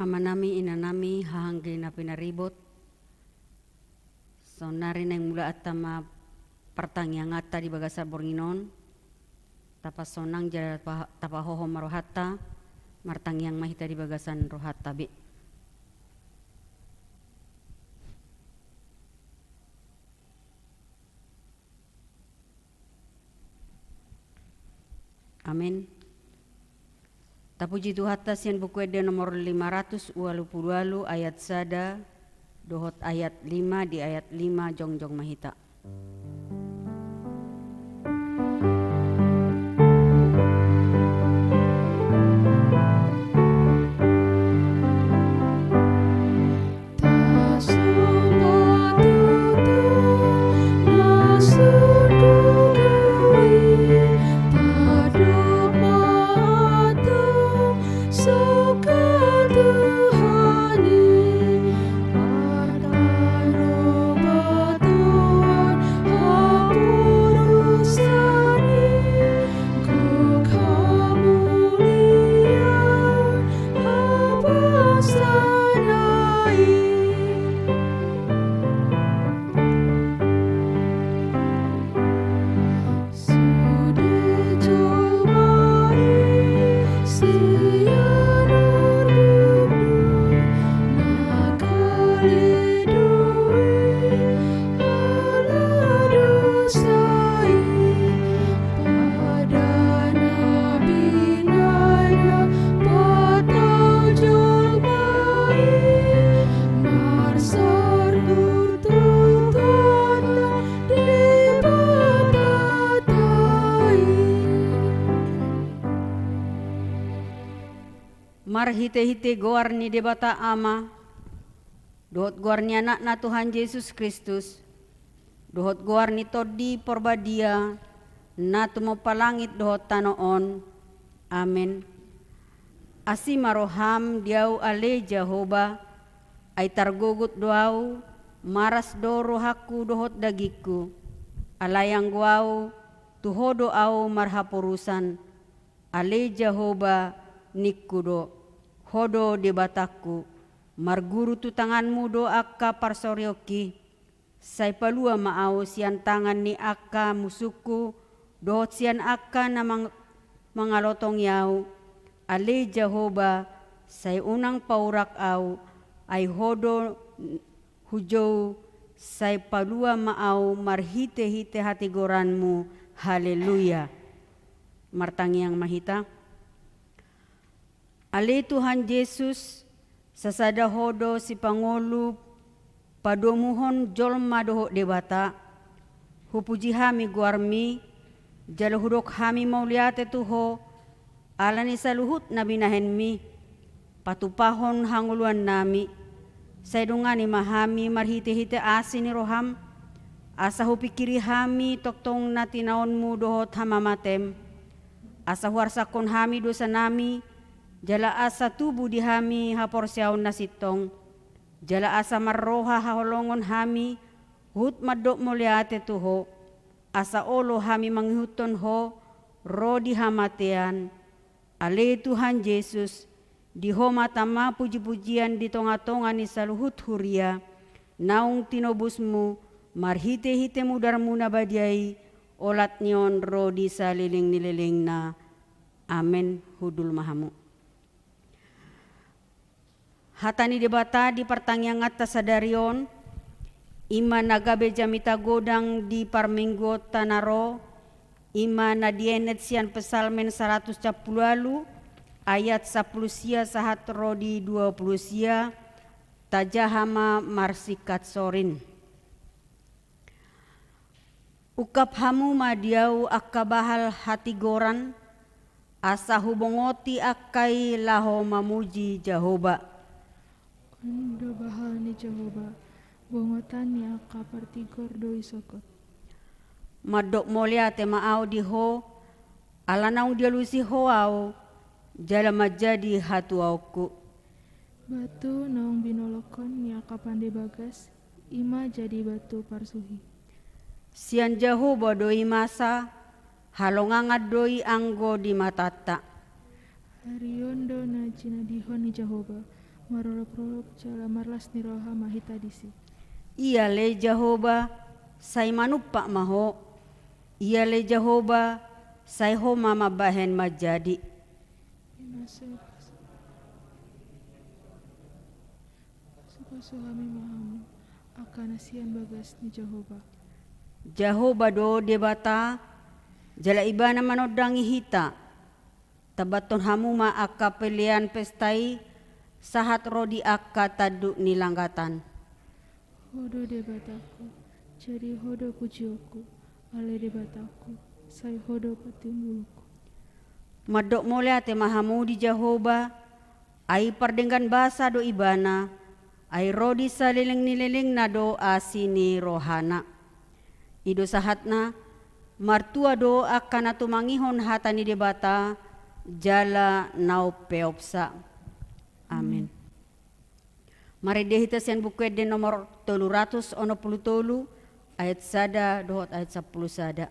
Amanami inanami hahanggi na pinaribot. So narin ang mula at tama pertanyaan ata di bagasar Bornginon. Tapos sonang jala tapahoho marohata. Martangyang mahita di bagasan rohata bi. Amin. Tapuji Tuhata sian buku ede nomor 522 ayat sada dohot ayat 5 di ayat 5 jongjong mahita. Mar hite-hite goar ni debata ama, dohot goar ni anak na Tuhan Yesus Kristus, dohot goar ni todi porbadia, na tumo palangit dohot tanoon, amen. Asi maroham diau ale Jehoba, ay targugut doau, maras do rohaku dohot dagiku, alayang guau, tuhodo au marhapurusan, ale Jehoba nikudo. Hodo di bataku, marguru tu tanganmu do akka parsoryoki, say palua maaw sian tangan ni akka musuku, dohot sian akka na mangalotong yaw, ale Jehoba, say unang paurak aw, ay hodo hujow, say palua maaw marhite-hite hatigoranmu, haleluya. Martangiang mahita. Ale Tuhan Yesus sasada hodo si Pangulu padomuhon jolma doho debata hupuji hami guarmi jalo hudok hami mauliate tuho alani saluhut nabi nahenmi patupahon hanguluan nami saidungani mahami marhite-hite asini roham asa hupikiri hami toktong natinaonmu dohot hamamatem asa huarsakon hami dosa nami jala asa tubuh di hami haporsyaon nasitong jala asa marroha haholongon hami hut madok muliate tuho asa olo hami manghuton ho rodi hamatean ale Tuhan Yesus di homa tama puji-pujian di tonga-tonga ni saluhut huria naung tinobusmu marhite-hite mudarmu nabadiai olat nyon rodi saliling nililing na amen hudul mahamu. Hatani debata di pertanyaan atas sadarion, ima nagabe jamita godang di parminggo tanaro, ima nadienet sian pesalmen 110 ayat 10 sia sahat rodi 20 sia, tajahama marsikat sorin. Ukap hamu madiau akabahal hati goran, asa hubongoti akai laho mamuji Jehoba. Ando bahal ni Jehoba, bongotan ni akka partigor do isokot. Madok molia tema au di ho, alanaung dia lusi ho au, jala majadi hatu auku. Batu naung binolokon ni akka pande bagas, ima jadi batu parsuhi. Sian Jehoba doi masa, halongangat doi anggo di matata. Hariondo na jinadihon ni Jehoba, marolop-rolop jala marlas niroha mahita disi. Ia le Jehovah sai manupa maho. Ia le Jehovah sai ho mama bahen majadi. Supasuhami mahamu akan asian bagas ni Jehovah. Jehovah do debata jala ibana manodangi hita. Tabaton hamu ma akka pelian pestai sahat rodi akka tadu nilanggatan. Hodo debataku, jadi hodo pujioku, ale debataku, sai hodo patimbulku. Madok mole ate mahamu di Jehovah, ai pardenggan basa do ibana, ai rodi saliling na do asini rohana. Ido sahatna, martua do akan atumangihon hatani debata, jala nau peopsa. Amin. Mari dehita sian buku ede nomor 363 ayat sada dohot ayat 10 sada.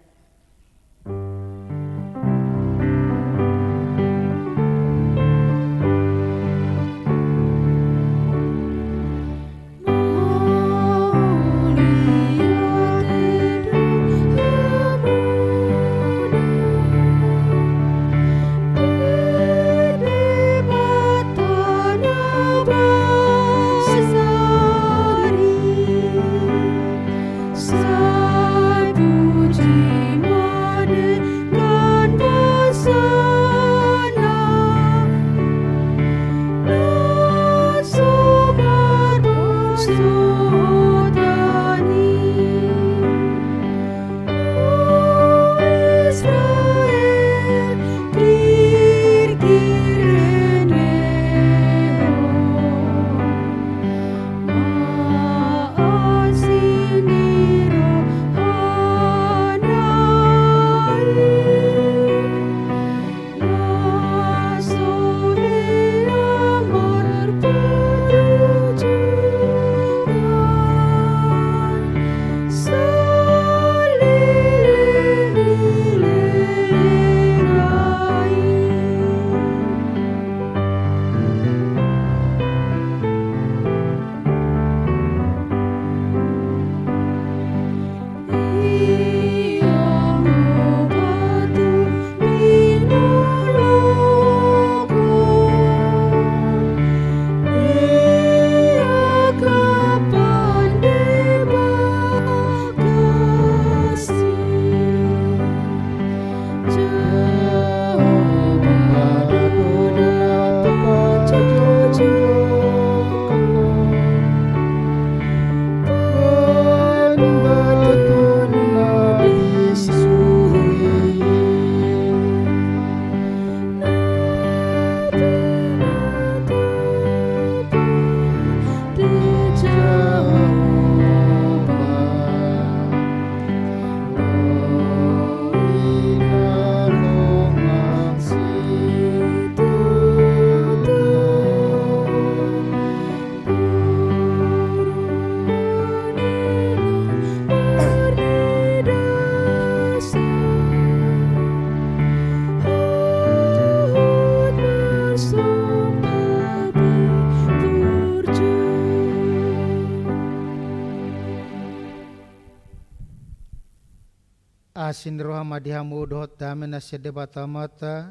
Asin roha madihamu dohot damen asya debata mata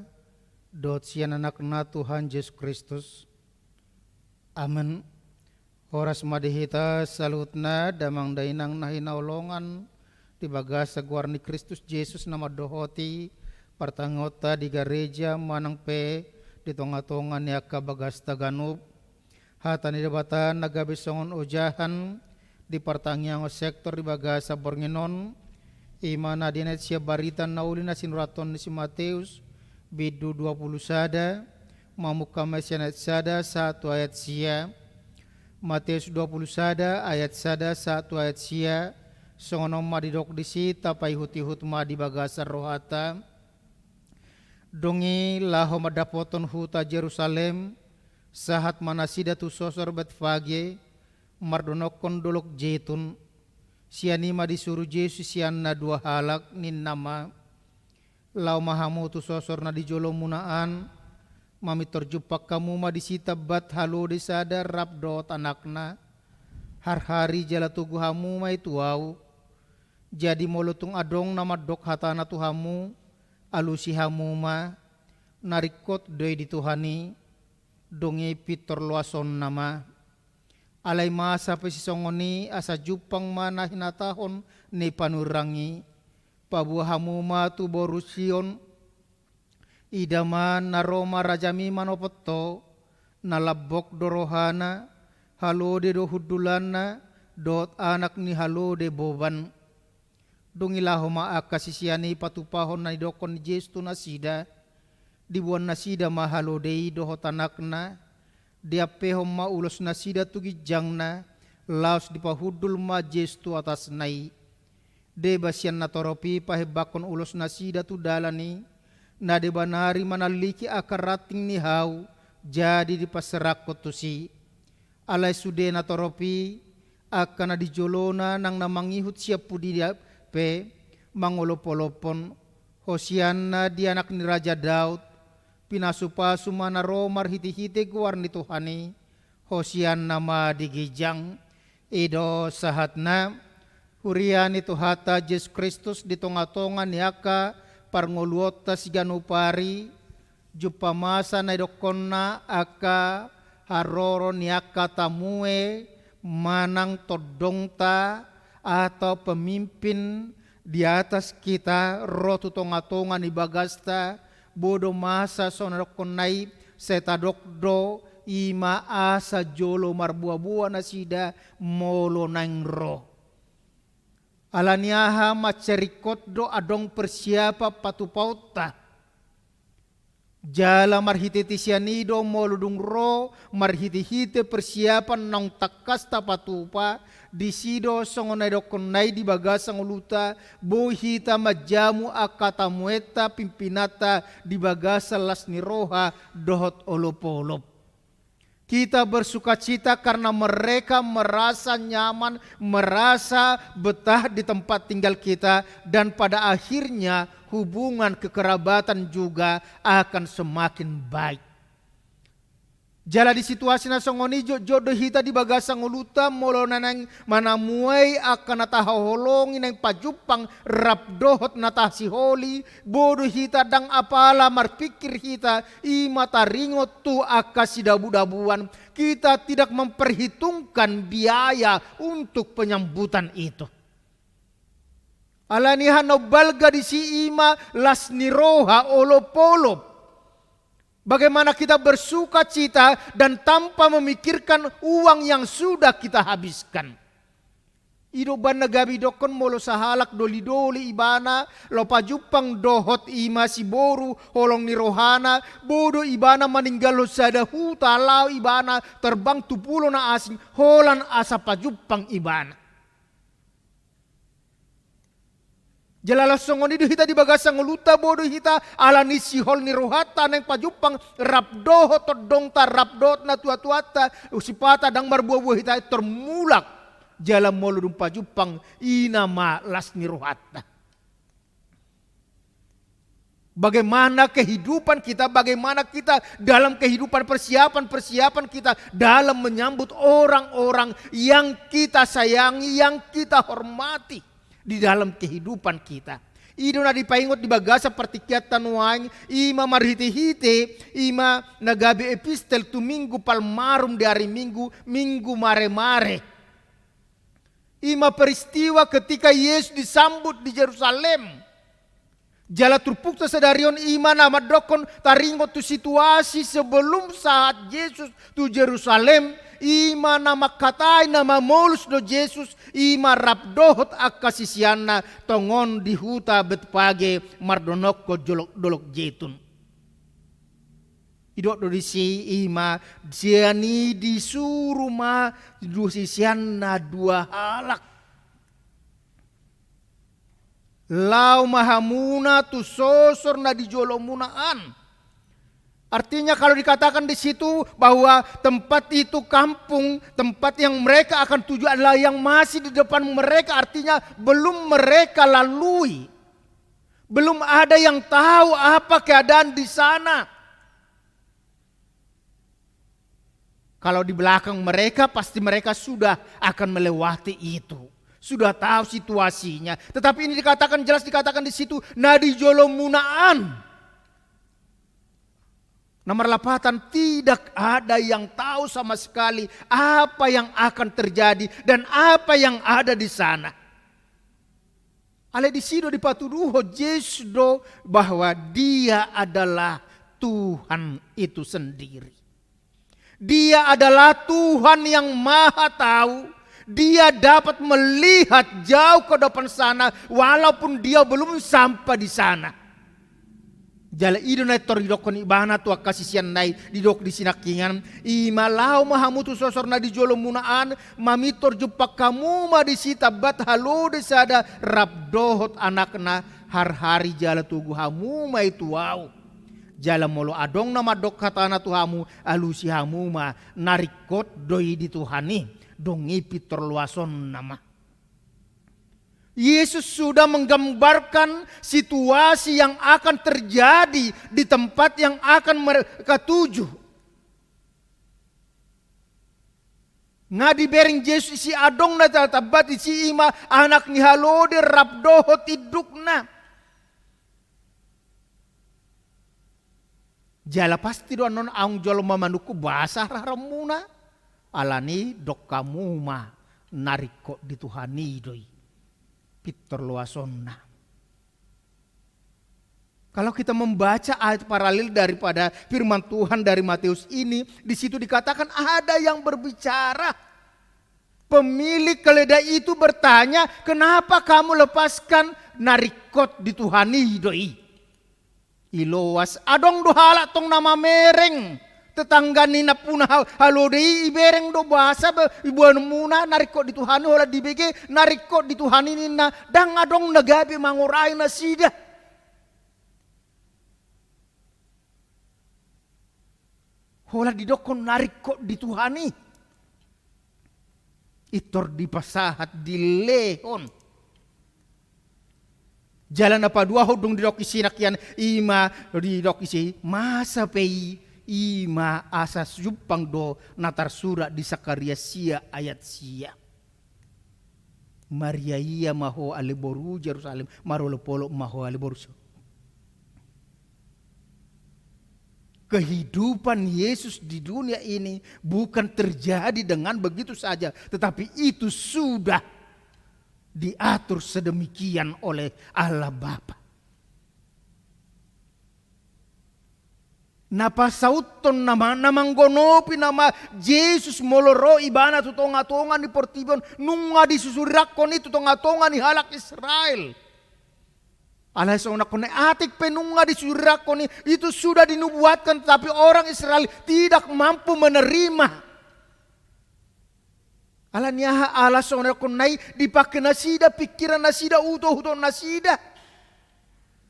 dohot sian anak na Tuhan Yesus Kristus. Amin. Horas madihita salutna damang dainang nahina olongan di bagasa guarni Kristus Yesus nama dohoti partangota di gereja manang pe di tonga-tonga niaka bagas taganub hatani debata nagabisongon ujahan di partangiang sektor di bagasa bornginon imana dinet sia baritan naulina sinuraton si Mateus bidu 20 sada mamuka mesianet sada 1 ayat sia Matius 20 sada ayat sada 1 ayat sia songonom madidok disi tapai huti-hut madi bagasa rohata dongi laho madapoton huta Jerusalem sahat manasida tu sosor betfage mardonokon dolok jetun sianima disuruh Yesus sianna 2 halak nin nama lau mahamu tu sosor na dijolo munaan Mami terjumpa kamu ma disita bat halo desada rap dot anakna. Har-hari jala tugu hamu ma itu au. Jadi molutung adong nama dok hatana tuhamu. Alusi hamu ma. Narikot doi dituhani. Dongi pitor luason nama. Alay masa pesisongoni asa jupang mana hinatahon ni panurangi. Pabuahamu ma tu borusion. Idaman naroma rajami manopoto. Nalabok dorohana. Halode do hudulana. Dot anak ni halode boban. Dungilaho ma akasisiani patupahon na idokon jestu nasida. Dibuan nasida ma halodei dohot anakna. Dia pehom ma ulos nasida tugi jangna. Laos dipahudul ma jestu atas nai. De basian na toropi pahebakon ulos nasida tu dalani. Na de banari manaliki akarating ni hau. Jadi dipaserakot tu si. Alay sude na toropi. Akan na dijolona nang namangihut siap pudi dia pe. Mangolopolopon. Hosiana di anak ni Raja Daud. Pinasupasu mana romar hiti-hiti guar ni Tuhani. Hosian nama digijang. Edo sahatna. Hurian itu hata Yesus Kristus di tonga-tonga niaka. Parngoluota siganupari. Jupa masa na idokonna aka. Haroro niaka tamue. Manang todongta. Atau pemimpin di atas kita. Rotu tonga-tonga ni bagasta. Bodo masa sonarokonai setadokdo ima asa jolo marbua-bua nasida molo nangro. Alaniaha macerikot do adong persiapa patupauta. Jala marhiti sianido moludung ro marhiti-hiti persiapan nang takasta patupa. Disido songonai dokonai di bagasang uluta bohita majamu akatamueta pimpinata di bagasa lasni roha dohot olop-olop. Kita bersukacita karena mereka merasa nyaman, merasa betah di tempat tinggal kita dan pada akhirnya hubungan kekerabatan juga akan semakin baik. Jala di situasi na songoni jodoh hita di bagasang uluta molo nanang manamuay akan nataholongin ng pajupang rapdohot natasiholi bodo hita dang apala marpikir hita imataringot tu akasidabu-dabuan. Kita tidak memperhitungkan biaya untuk penyambutan itu. Alanihan no balga di si ima lasniroha olopolop. Bagaimana kita bersuka cita dan tanpa memikirkan uang yang sudah kita habiskan. Ido ban nagabi dokon molo sahalak doli-doli ibana. Lopa jupang dohot ima si boru holong ni rohana. Bodo ibana meninggal sada huta lau ibana. Terbang tupulo na asing holan asa pajupang ibana. Jalala songoni hita di bagasang uluta bodo hita ala ni sihol ni rohata neng pajupang rapdoho todong ta rapdot na tuat-tuata usipata dang marbuah-buah hita termulak jalan moludung pajupang inama las ni rohata. Bagaimana kehidupan kita, bagaimana kita dalam kehidupan persiapan kita dalam menyambut orang-orang yang kita sayangi, yang kita hormati. Di dalam kehidupan kita. Ido na dipaingot di bagasa partikyat tanuang. Ima marhiti-hiti. Ima nagabi epistel tu minggu palmarum di hari minggu. Minggu mare-mare. Ima peristiwa ketika Yesus disambut di Yerusalem. Jala turpukta sadarion ima nama dokon taringot tu situasi sebelum saat Yesus tu Yerusalem. Ima nama katai nama molus do Yesus ima rapdohot akasisiana tongon di huta betpage mardonok ko dolok jetun. Idok do disi ima siani disuruh ma dusisiana dua halak. Lau mahamuna tu sosor na dijolomunaan. Artinya kalau dikatakan di situ bahwa tempat itu kampung, tempat yang mereka akan tuju adalah yang masih di depan mereka, artinya belum mereka lalui. Belum ada yang tahu apa keadaan di sana. Kalau di belakang mereka pasti mereka sudah akan melewati itu. Sudah tahu situasinya. Tetapi ini dikatakan jelas dikatakan di situ nadi jolo munaan. Nomor 8, tidak ada yang tahu sama sekali apa yang akan terjadi dan apa yang ada di sana. Ale di situ dipatuduho Yesus do bahwa dia adalah Tuhan itu sendiri. Dia adalah Tuhan yang maha tahu. Dia dapat melihat jauh ke depan sana walaupun dia belum sampai di sana. Jala ido na toridokon ibana tua kasisian nai didok di sinakingan imalau mahamutu sosor na di jolo munaan mamitor jupak kamu ma di sita bat halu di sada rabdohot anakna har-hari jala tugu hamu ma itu wow. Jala molo adong nama dok katana tuhamu alusi hamu ma narikot doi di Tuhani dongi pitor luason nama. Yesus sudah menggambarkan situasi yang akan terjadi di tempat yang akan mereka tuju. Ngadi bering Yesus isi adong na tatabat isi ima anak ni halode rabdoho tidukna. Jala pasti doan non aung jolo mamanuku bahasa raramuna. Alani dok kamu ma nariko di Tuhani doi. Pitor luasonna. Kalau kita membaca ayat paralel daripada firman Tuhan dari Matius ini, di situ dikatakan ada yang berbicara. Pemilik keledai itu bertanya, kenapa kamu lepaskan narikot di Tuhani doi? Ilowas adong do halak tong nama mereng tetangga nina puna halodei ibereng do bahasa ibuan muna narikot di Tuhan hola dibege narikot di Tuhan nina dang adong nagabi mangurai nasida. Hola didokon narikot di Tuhani itor di pasahat di lehon. Jalan apa dua hodong di dokisi nakian ima di dokisi masa pei ima asas jupang do natar surat di Sakaria sia ayat sia. Maria ia maho aleboru Jerusalem marolo polo maho aleboru. Kehidupan Yesus di dunia ini bukan terjadi dengan begitu saja, tetapi itu sudah diatur sedemikian oleh Allah Bapa. Napa sauton nama namanggonopi nama Yesus moloro ibana tu tonga-tonga di portibon nunga di susurakon itu tonga-tonga ni halak Israel. Alas ona kone atik penunga di susurakon itu sudah dinubuatkan tetapi orang Israel tidak mampu menerima. Alanya alas ona konai dipakai nasida pikiran nasida utuh nasida.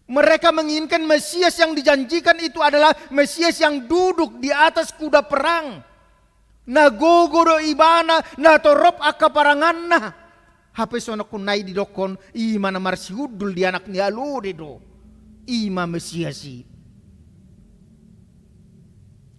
Mereka menginginkan Mesias yang dijanjikan itu adalah Mesias yang duduk di atas kuda perang. Nagogoro ibana na torop akaparanganna. Hape sona konai didokon ima na marsiudul di anak ni alure do. Ima Mesiasi.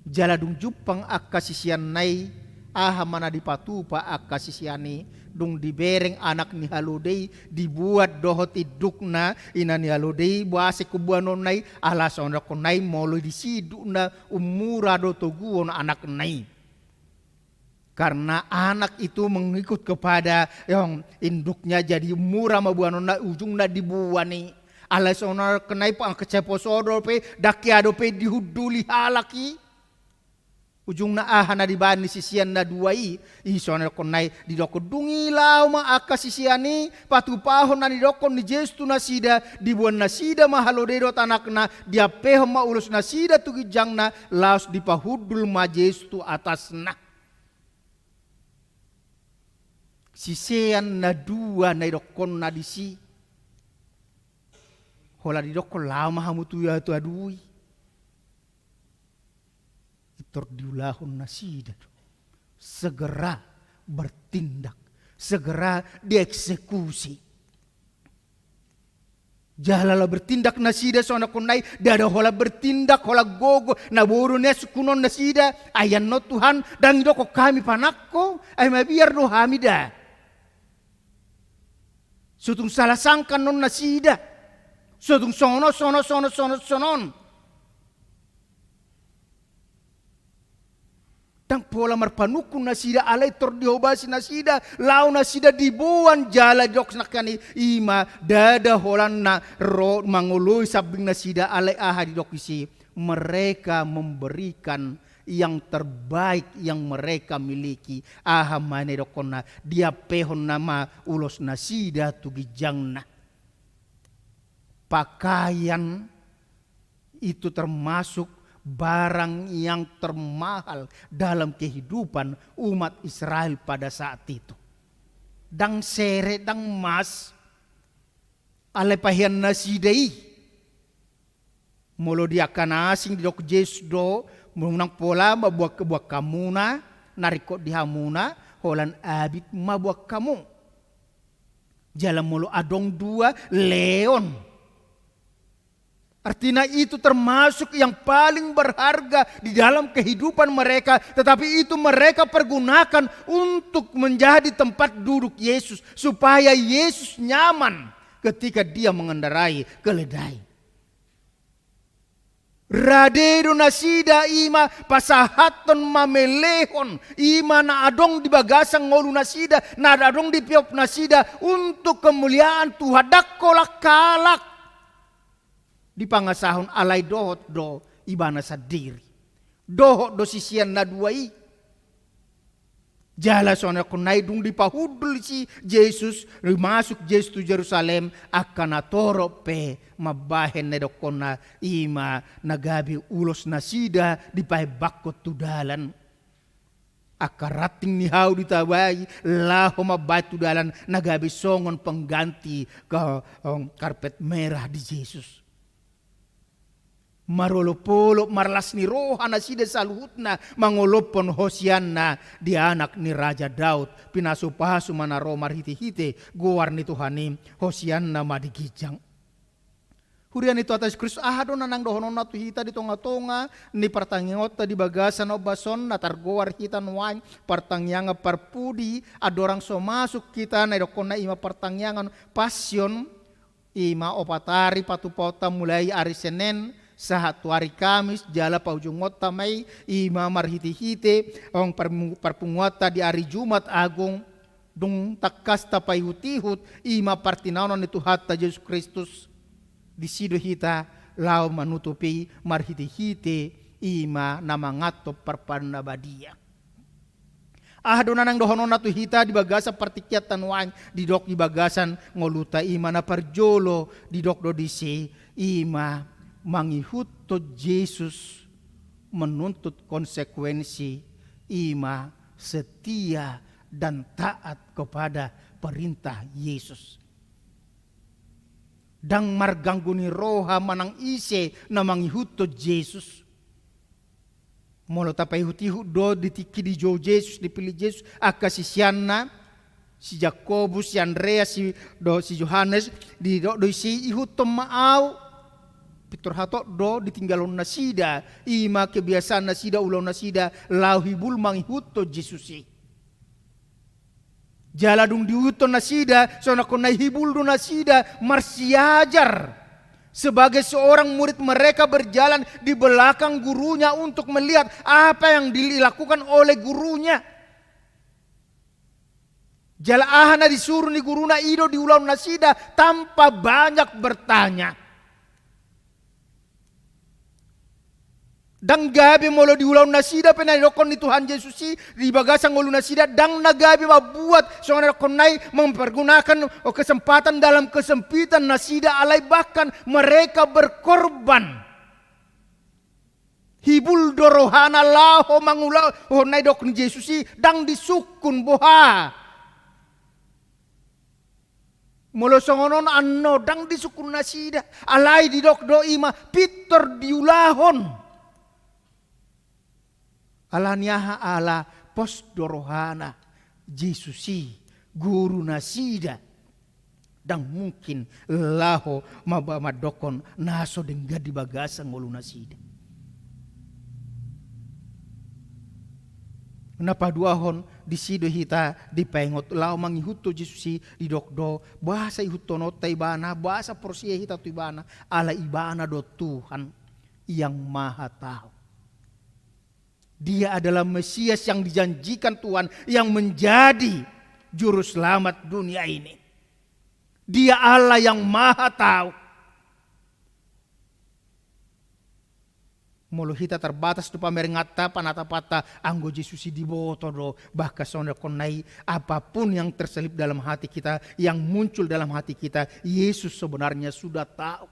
Jaladung jupang akasisian nai aha mana dipatupa akasisiani dung dibereng anak ni halodei dibuat dohot idukna ina ni halodei buase kubuanon nai alas ona konai molo disiduna umura do toguon anak nai. Karena anak itu mengikut kepada yang induknya jadi murah mabuanon na ujungna dibuani. Alas ona kenai pang keceposodo pe dakiado pe dihuduli halaki. Ujung na ahana di bani sisian na duai isona konai di doko dungilau ma akasisiani patu pahon na di doko ni jestu nasida dibuan nasida mahalodero tanakna dia peho ma ulus nasida tugijang na laos dipahudul ma jestu atasna. Sisian na dua na idokon na disi hola di doko lau mahamutu ya tu adui. Terdiulahun nasida segera bertindak, segera dieksekusi. Jalala bertindak nasida sona kunai dada hola bertindak hola gogo na boru ne sukunon nasida ayan no Tuhan dan doko kami panakko ay mabiar no hamida. Sutung salah sangkan non nasida. Sutung sonon. Tang pola marpanukun nasida alay tordihobasi nasida lau nasida dibuan jala jok nakani ima dada holan na ro mangului sabing nasida alay aha di dokisi mereka memberikan yang terbaik yang mereka miliki aha mane dokona dia pehon nama ulos nasida tugijangna pakaian itu termasuk barang yang termahal dalam kehidupan umat Israel pada saat itu. Dang sere dang mas alepahian nasidai molo dia kana asing di dok jesdo menang pola mabuak kamuna nariko dihamuna holan abit mabuak kamu jalan molo adong dua leon. Artinya itu termasuk yang paling berharga di dalam kehidupan mereka. Tetapi itu mereka pergunakan untuk menjadi tempat duduk Yesus. Supaya Yesus nyaman ketika dia mengendarai keledai. Radedo nasida ima pasahaton mamelehon ima na adong di bagasang ngolu nasida na adong di piop nasida untuk kemuliaan Tuhan dakolak kalak. Di pangasahon alay dohot do ibana sa diri. Dohot do sisian na duai. Jala sona kunay dung di pahudul si Jesus. Masuk Jesus to Jerusalem. Akan atoro pe mabahen na dokon na ima nagabi ulos na sida di pahibakot tudalan. Akarating ni hau ditawai laho mabatu dalan nagabi songon pengganti ke karpet merah di Jesus. Marolopolo marlas ni roha na sida saluhutna mangolopon Hosianna di anak ni Raja Daud pinasupasu manaro marhiti-hiti guar ni Tuhani Hosianna madigijang. Hurian itu atas Kristus ahado nanang dohonon na tuhita di tonga-tonga ni partangiot di bagasan obason na targoar hitan wine partangyanga parpudi adorang so masuk kita na dokon na ima partangyangan pasyon ima opatari patupota mulai hari Senin saat hari Kamis jala paujungot tamay ima marhiti-hiti ang parpunguata di hari Jumat Agung dung takas tapay hutihut ima partinanon ni Tuhan ta Yesus Kristus di sido hita lau manutupi marhiti-hiti ima namangato parpanabadia. Ahdo nanang dohonon na hita di bagasa partikyat tanwang di dok di bagasan ngoluta ima na parjolo di dok do disi ima mangihut to Yesus menuntut konsekuensi ima setia dan taat kepada perintah Yesus. Dang margangguni roha manang ise na mangihut to Yesus. Molo tapay hutihu do ditiki di jo Yesus dipilih Yesus akasisianna si Jakobus si Andreas si Yohanes di do isi ihut to maaw Pitor hatok do ditinggalon nasida ima kebiasaan nasida ulau nasida lauhibul mangihut to Jesusi. Jaladung diuton nasida sona konai hibul do nasida marsiajar sebagai seorang murid mereka berjalan di belakang gurunya untuk melihat apa yang dilakukan oleh gurunya. Jala ahana disuruh ni guruna ido di ulau nasida tanpa banyak bertanya. Dang gabi molo di ulau nasida penadokon ni Tuhan Yesusi di bagasang ulu nasida dang nagabi mabuat soalnya konai mempergunakan kesempatan dalam kesempitan nasida alai bahkan mereka berkorban. Hibul dorohana laho mangulau honai dok ni Yesusi dang disukun boha. Molo songonon anno dang disukun nasida alai di dok do ima pitor diulahon. Alaniaha ala pos dorohana Jesusi guru nasida Dan mungkin laho madokon naso dengga di bagasa ngoluna sida. Napaduahon di sido hita di pengot lao mangihuto Jesusi di dokdo bahasa ihutono taibana bahasa porsia hita tu ibana ala ibana do Tuhan yang maha tahu. Dia adalah Mesias yang dijanjikan Tuhan yang menjadi juru selamat dunia ini. Dia Allah yang maha tahu. Molo hita terbatas tu pameringata panata-pata anggo Jesusi di botodo bahkan sonda konai apapun yang terselip dalam hati kita, yang muncul dalam hati kita, Yesus sebenarnya sudah tahu.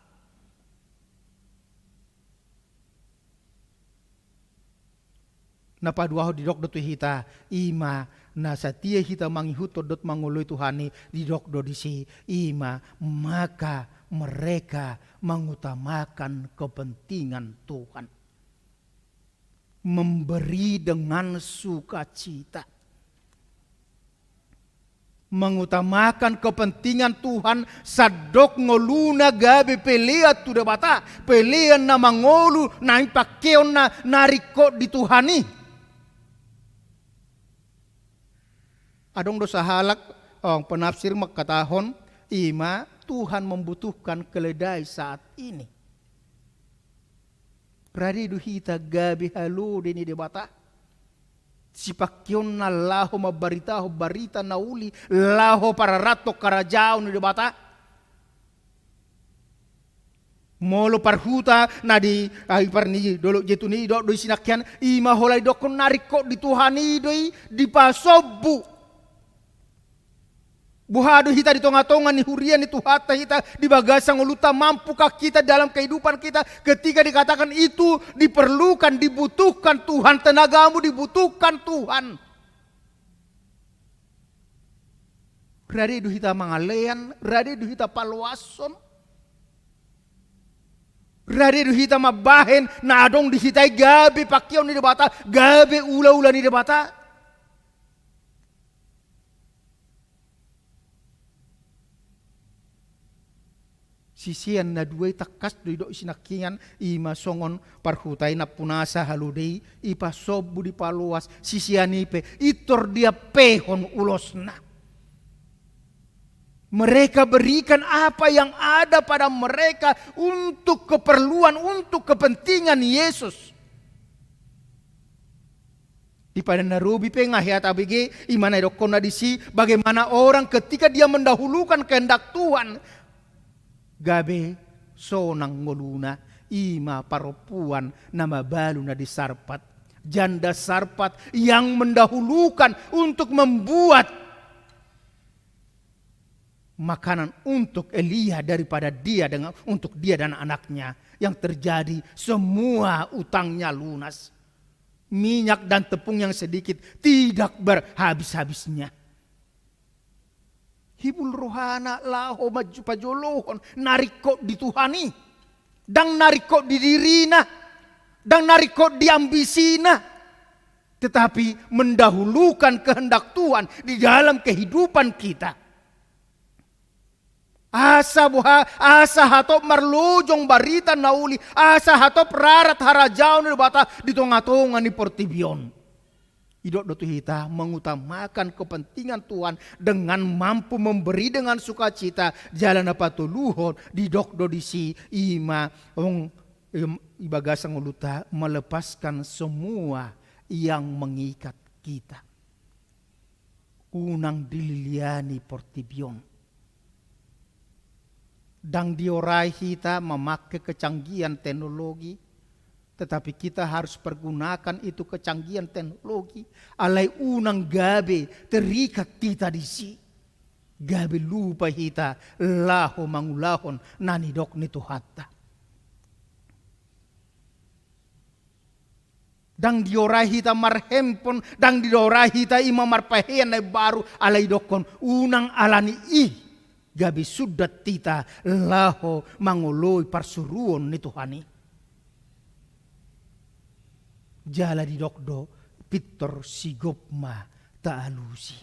Napa duaho di dok tu hita ima na satia hita mangihuto dot mangului Tuhani di dok do disi ima maka mereka mengutamakan kepentingan Tuhan. Memberi dengan sukacita, mengutamakan kepentingan Tuhan. Sadok ngoluna gabe pelea tu debata pelea na mangolu na ipakeon na nariko di Tuhani. Adong dosa halak penafsir makatahon ima Tuhan membutuhkan keledai saat ini. Radi duhita gabi halu dini debata. Sipakyon na laho mabaritaho barita na uli laho para rato karajao ni debata. Molo parhuta na di parni dolo jetuni do sinakyan ima holay dokon nariko di Tuhani doi di pasobu. Buhado hita di tonga-tonga ni hurian itu hata hita di bagasang uluta mampukah kita dalam kehidupan kita ketika dikatakan itu diperlukan, dibutuhkan Tuhan, tenagamu dibutuhkan Tuhan. Rade du hita mangalean, rade du hita paluason, rade du hita mabahen na adong di hitai gabe pakyaw ni debata, gabe ula-ula ni debata. Sisian na duay takas do isinakingan ima songon parhutay na punasa haludey ipasobu di paluas sisianipe itor dia pehon ulos na. Mereka berikan apa yang ada pada mereka untuk keperluan, untuk kepentingan Yesus. Di pada narubi pengahiat abg imana dokona disi bagaimana orang ketika dia mendahulukan kehendak Tuhan. Gabe sonang ngoluna ima paropuan nama balu na disarpat. Janda sarpat yang mendahulukan untuk membuat makanan untuk Elia daripada dia untuk dia dan anaknya. Yang terjadi semua utangnya lunas. Minyak dan tepung yang sedikit tidak berhabis-habisnya. Hibul rohana laho maju pajolohon nariko di Tuhani, dang nariko di dirina, dang nariko di ambisina, tetapi mendahulukan kehendak Tuhan di dalam kehidupan kita. Asa hatop marlojong barita nauli, asa hatop rarat harajao ni bata di tonga-tonga ni portibion. Idok dotu hita mengutamakan kepentingan Tuhan dengan mampu memberi dengan sukacita jalan apa tuluhon di dok dodisi ima ibagasang uluta melepaskan semua yang mengikat kita. Unang dililiani portibion. Dang diorai hita memakai kecanggihan teknologi. Tetapi kita harus pergunakan itu kecanggihan teknologi. Alai unang gabe terikat kita di si. Gabe lupa hita laho mangulahon nani dok ni Tuhata. Dang diorai hita marhempon, dang diorai hita ima marpahean na baru alai dokon unang alani gabe sudat tita laho manguloi parsuruon ni Tuhani. Jala di dokdo Victor Sigopma Taalusi.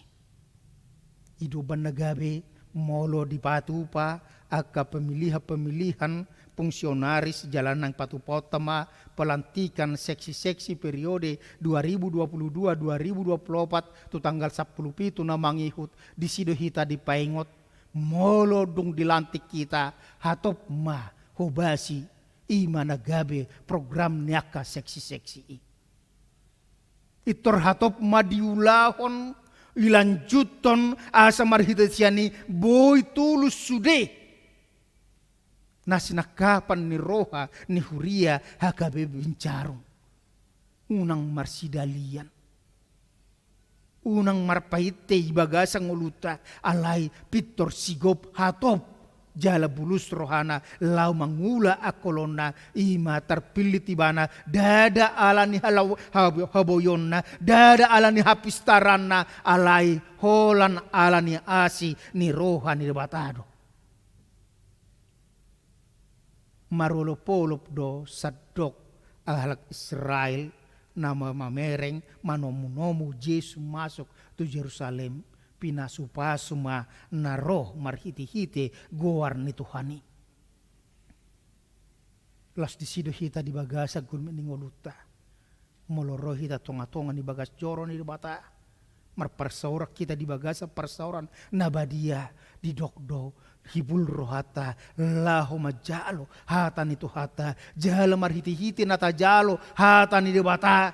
Idu banagabe molo di patupa aka pemilihan fungsionaris jalanan patupotama pelantikan seksi-seksi periode 2022-2024 tu tanggal 10 na mangihut di sido hita di paingot molo dung dilantik kita hatop ma hobasi ima nagabe program niaka seksi-seksi itor hatop ma diulahon ilanjuton asa marhita siani boy tulus sude nasinakapan ni roha ni huria hakabe bincarong unang marsidalian unang marpaite ibagasang uluta alay pitor sigop hatop jala bulus rohana lau mangula akolona ima terpilih tibana dada alani halau haboyonna dada alani hapistarana alai holan alani asi ni roha ni batado marolopolop do sadok ahalak Israel nama mamereng manomu Yesus masuk tu Yerusalem pinasupasuma naroh marhiti-hiti goar ni Tuhani las di sido hita di bagasa gulmi ningoluta moloro hita tonga-tonga di bagas joro ni bata marparsaurak kita di bagasa parsauran nabadia di dokdo hibul rohata lahu majalo hatan itu hata jala marhiti-hiti nata jalo hatan di bata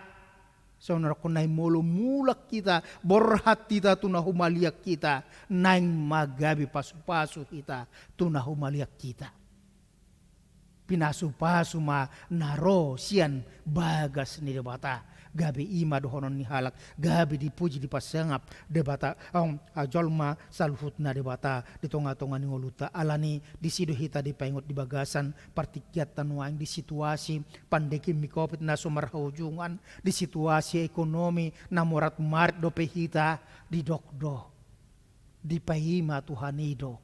saudara kunai molo mulak kita borhat kita tunahumaliak kita naing magabi pasu-pasu kita tunahumaliak kita pinasu-pasu ma naro sian bagas ni debata gabi ima dohonon ni halak gabi dipuji dipasangap debata ajolma salhut na debata di tonga-tonga ni ngoluta alani di sido hita di paingot di bagasan partikiat tanuang di situasi pandeki mikopit na sumarhaujungan di situasi ekonomi na morat marit dope hita di dokdo di paima Tuhanido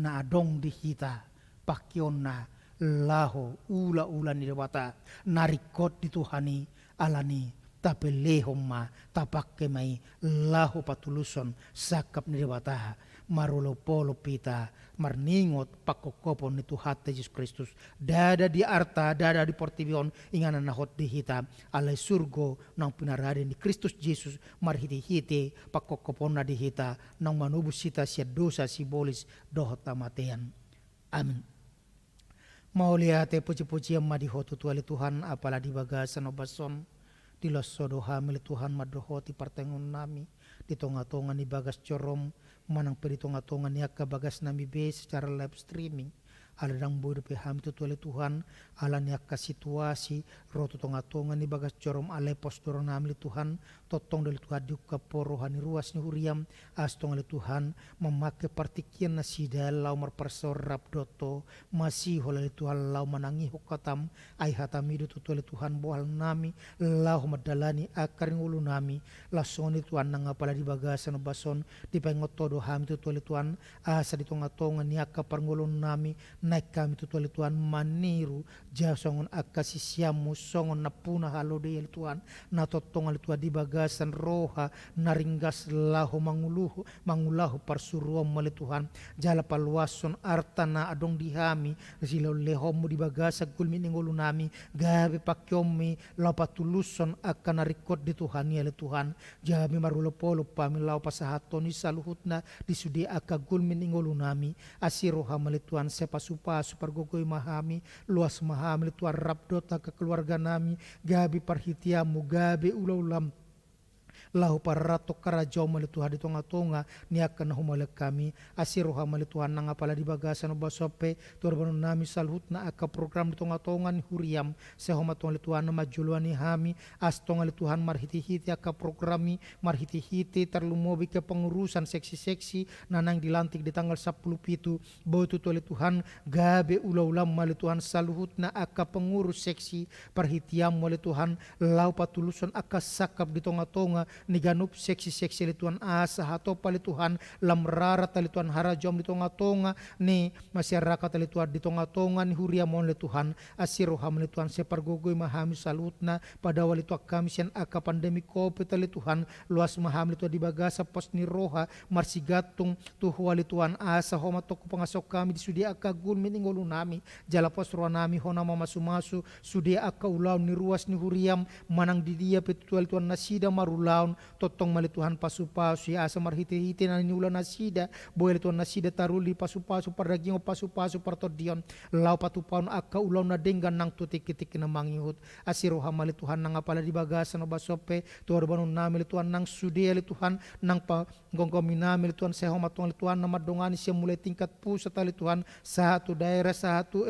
na adong di hita pakyon na laho ula-ula ni debata narikot di Tuhani alani tapi lehoma tapakke mai laho patuluson sakap ni debata marolo polo pita marningot pakokopon ni Tuhan Yesus Kristus dada di arta dada di portibion ingana nahot di hita alai surgo nang pinarade di Kristus Yesus marhiti-hiti pakokopon na di hita nang manubus sita sia dosa simbolis dohot tamatean amin. Mau lihat puji-puji yang madihotu tuali Tuhan apalah di bagasan obason di losodo hamil Tuhan madohoti partengun nami di tonga-tonga ni bagas corom manang peri tonga-tonga ni akka bagas nami be secara live streaming aladang bodo pe ham tu tuali Tuhan ala ni akka situasi roto tonga-tonga ni bagas corom ale postoro nami Tuhan totong dari Tuhan diuka porohani ruas ni huriam astong ali Tuhan memakai partikian nasi dalau marpersorap doto masih oleh Tuhan lau menangi hukatam ai hatamidu tutu ali Tuhan boal nami lau madalani akar ngulu nami lasoni Tuhan nang apala di bagasan bason di pengotodo ham tutu ali Tuhan asa di tonga-tonga ni akka parngulun nami naik kami tutu ali Tuhan maniru jasongon akka sisiamu songon napuna halode ali Tuhan na totong ali Tuhan di bagasan roha naringgas lahu mangulahu parsuruam mali Tuhan jala paluason artana adong dihami sila lehomu di bagasa gulmi ningolu nami gabe pakyomi lapatuluson akan narikot di Tuhan ya le Tuhan jami marulo polo pami lau pasahatoni saluhutna di sudi aka gulmi ningolu nami asiroha mali Tuhan sepasupa supargogoy mahami luas mahami Tuhan rabdota ke keluarga nami gabi parhitiamu gabi ulam lahu parato karajaw mali Tuhan di tonga-tonga ni akan humalik kami asiroha mali Tuhan nang apala di bagasan obasope tuarbano nami salhut na aka program di tonga-tonga ni huriam sehoma tuhan li Tuhan na majuluan ni hami astonga li Tuhan marhiti-hiti aka programi marhiti-hiti terlumobi ke pengurusan seksi-seksi nanang dilantik di tanggal 10 pitu botu tuhan li Tuhan gabe ulam mali Tuhan salhut na aka pengurus seksi perhitiam mali Tuhan lau patulusan aka sakap di tonga-tonga niganup seksi-seksi li Tuhan asa hato pali Tuhan lam rara tali Tuhan harajom di tonga-tonga ni masyarakat tali Tuhan di tonga-tonga ni huria mon li Tuhan asiro ham li Tuhan separgogoi mahami salutna pada wali Tuhan kami sian aka pandemi COVID tali Tuhan luas mahami li Tuhan di bagasa pos ni roha marsigatung tuh wali Tuhan asa homa toko pangasok kami di sudi aka gun miningolu nami jala pos roa nami hona masu-masu sudi aka ulau ni ruas ni huriam manang di dia petual Tuhan nasida marulaun totong mali Tuhan pasu-pasu ya asa marhite-hite na ni ulan nasida boy Tuhan nasida taruli pasu-pasu pardagingo pasu-pasu partodion lau patupaun aka ulau na denggan nang tutik-titik na mangihut asiro hamali Tuhan nang apala di bagasan no basope tuar banun nami Tuhan nang sudi li Tuhan nang pa gonggomi nami Tuhan sehomat Tuhan Tuhan na madongani siya mulai tingkat pusat ali Tuhan satu daerah satu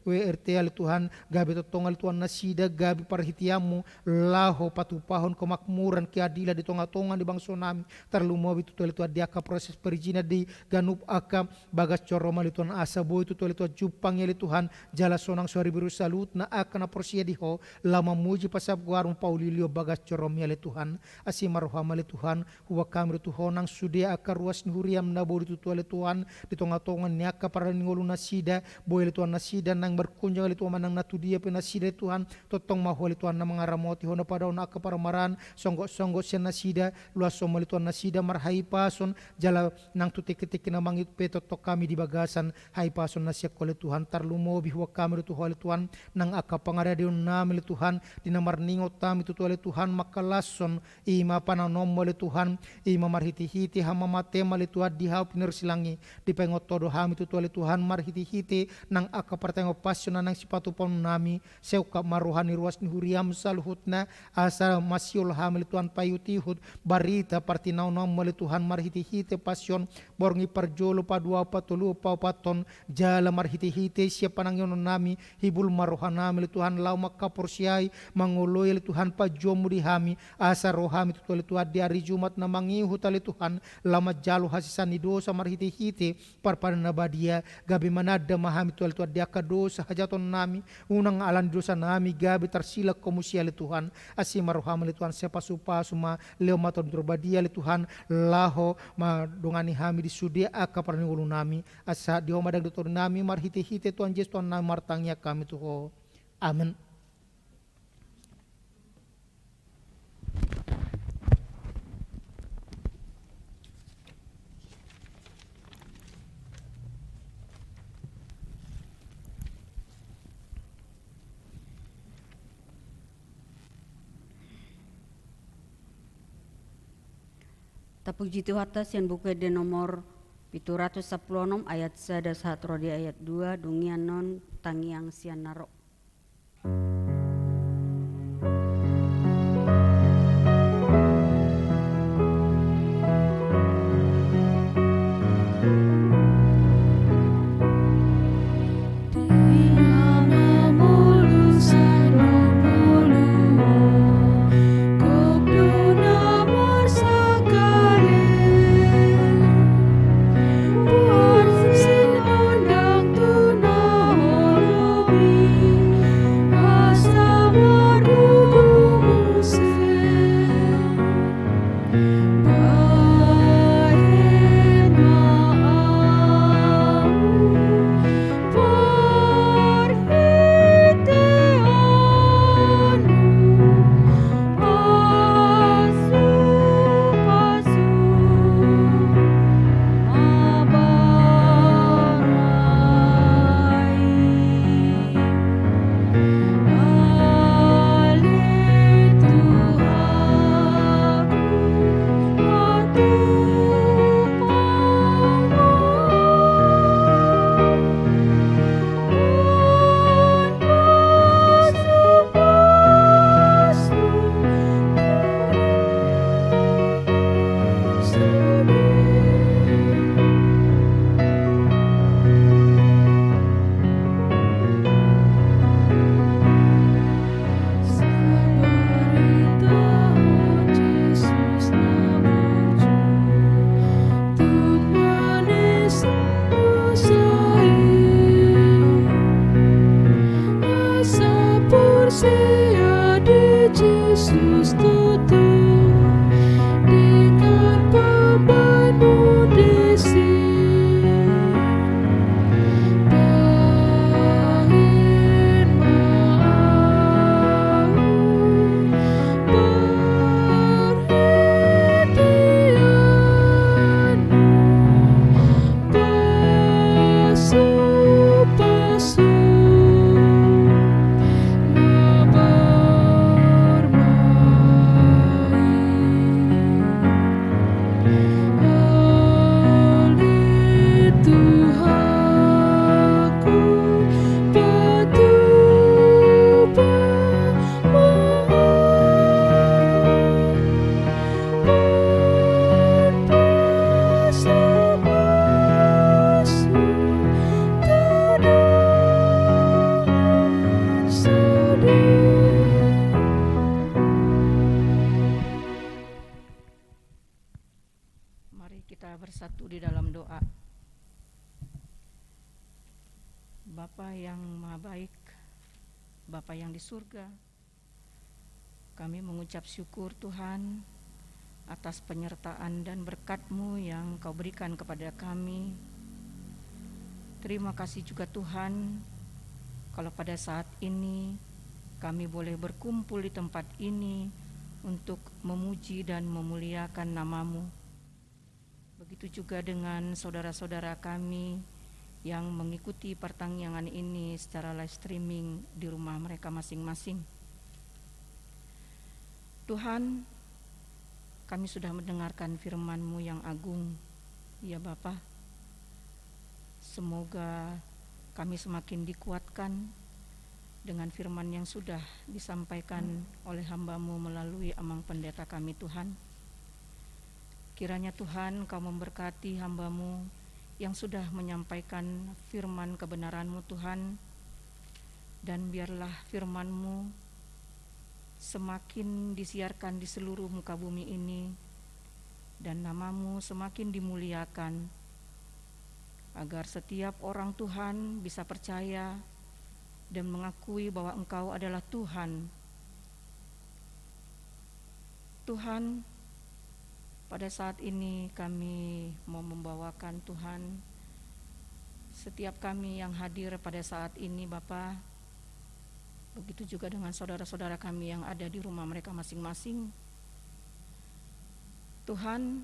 RT ali Tuhan gabi totong ali Tuhan nasida gabi parhitiamu laho patupahon kemakmuran keadilan di tonga-tonga di bangsa nami terlumo itu tuh Tuhan diaka proses perizinan di ganup aka bagas coroma li Tuhan asa boy itu tuh Tuhan jupang ya li Tuhan jala sonang suari biru salut na aka na porsia diho lama muji pasab guarum paulilio bagas corom ya li Tuhan asimarohama li Tuhan huwa kami Tuhan nang sudia aka ruas ni huriam na boy itu tuh Tuhan di tonga-tonga ni aka para ningolu nasida boy li Tuhan nasida nang berkunjung li Tuhan manang natu dia penasida Tuhan totong maho li Tuhan na mangaramoti hona pada ona aka para maran songgok-songgok siya nasida luas somo li Tuhan nasida marhai pason jala nang tutik-titik na mangit petotok kami di bagasan hai pason nasya kole Tuhan tarlumo bihwa kami tu hole Tuhan nang aka pangaradio nami li Tuhan dinamar ningot tami tu hole Tuhan makalason ima pananom li Tuhan ima marhiti-hiti hama matema li Tuhan dihau pinirsilangi di pengotodo hami tu hole Tuhan marhiti-hiti nang aka partengo pasyon nang sipatu pon nami seuka maruhani ruas ni huriam saluhutna asa masyul hami li Tuhan payutihut barita partinau nom li Tuhan marhiti-hiti pasyon borngi parjolo padua patulu paton jala marhiti-hiti siapa nang yono nami hibul maruhan nami li Tuhan lau makaporsiai mangoloi li Tuhan pajomu di hami asa rohami tu li Tuhan di hari Jumat na mangihu tali Tuhan lama jalo hasisani dosa marhiti-hiti parpada nabadia gabi manada mahami tu li Tuhan diaka dosa hajaton nami unang alan dosa nami gabi tarsilak komusia li Tuhan asimarohami li Tuhan sepasu-pasu ma leo maton turbadia li Tuhan laho madongani hami di sudia aka parani ulu nami asa di homadang dotor nami marhiti-hiti Tuhan Yesus Tuhan nami martangnya kami tuho amin. Tapuji Tuhan atas yang buka di nomor 716 ayat 1 1 di ayat 2 dungian non tangiang sian naro. Sin ondang tunah holobi kita bersatu di dalam doa. Bapa yang Maha Baik, Bapa yang di surga, kami mengucap syukur Tuhan atas penyertaan dan berkat-Mu yang Kau berikan kepada kami. Terima kasih juga Tuhan, kalau pada saat ini kami boleh berkumpul di tempat ini untuk memuji dan memuliakan nama-Mu. Begitu juga dengan saudara-saudara kami yang mengikuti pertanyaan ini secara live streaming di rumah mereka masing-masing. Tuhan, kami sudah mendengarkan firman-Mu yang agung, ya Bapa. Semoga kami semakin dikuatkan dengan firman yang sudah disampaikan oleh hamba-Mu melalui amang pendeta kami Tuhan. Kiranya Tuhan Kau memberkati hamba-Mu yang sudah menyampaikan firman kebenaran-Mu Tuhan, dan biarlah firman-Mu semakin disiarkan di seluruh muka bumi ini, dan nama-Mu semakin dimuliakan, agar setiap orang Tuhan bisa percaya dan mengakui bahwa Engkau adalah Tuhan. Tuhan, pada saat ini kami mau membawakan Tuhan setiap kami yang hadir pada saat ini Bapa, begitu juga dengan saudara-saudara kami yang ada di rumah mereka masing-masing. Tuhan,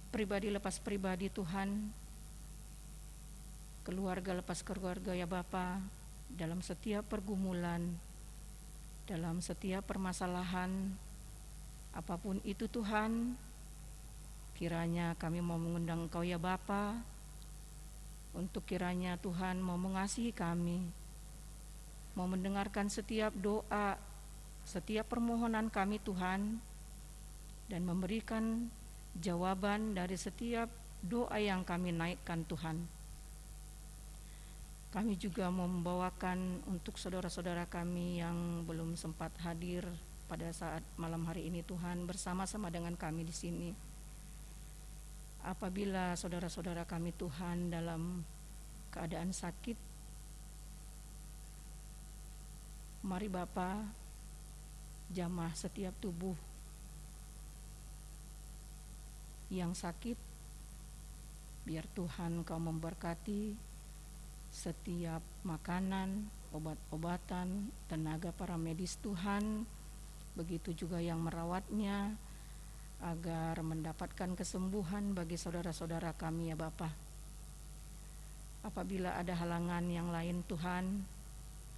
pribadi lepas pribadi Tuhan, keluarga lepas keluarga ya Bapa, dalam setiap pergumulan, dalam setiap permasalahan, apapun itu Tuhan, kiranya kami mau mengundang Engkau ya Bapa, untuk kiranya Tuhan mau mengasihi kami, mau mendengarkan setiap doa, setiap permohonan kami Tuhan, dan memberikan jawaban dari setiap doa yang kami naikkan Tuhan. Kami juga mau membawakan untuk saudara-saudara kami yang belum sempat hadir pada saat malam hari ini Tuhan, bersama-sama dengan kami di sini. Apabila saudara-saudara kami Tuhan dalam keadaan sakit, mari Bapa jamah setiap tubuh yang sakit, biar Tuhan Kau memberkati setiap makanan, obat-obatan, tenaga para medis Tuhan, begitu juga yang merawatnya, agar mendapatkan kesembuhan bagi saudara-saudara kami ya Bapa. Apabila ada halangan yang lain Tuhan,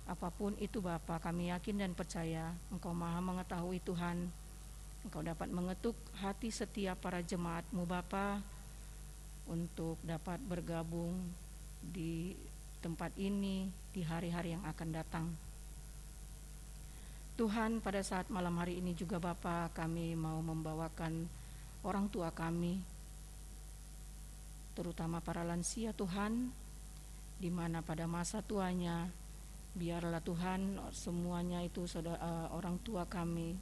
apapun itu Bapa, kami yakin dan percaya Engkau Maha mengetahui Tuhan. Engkau dapat mengetuk hati setiap para jemaat-Mu Bapa untuk dapat bergabung di tempat ini di hari-hari yang akan datang. Tuhan, pada saat malam hari ini juga Bapa, kami mau membawakan orang tua kami, terutama para lansia Tuhan, di mana pada masa tuanya, biarlah Tuhan semuanya itu orang tua kami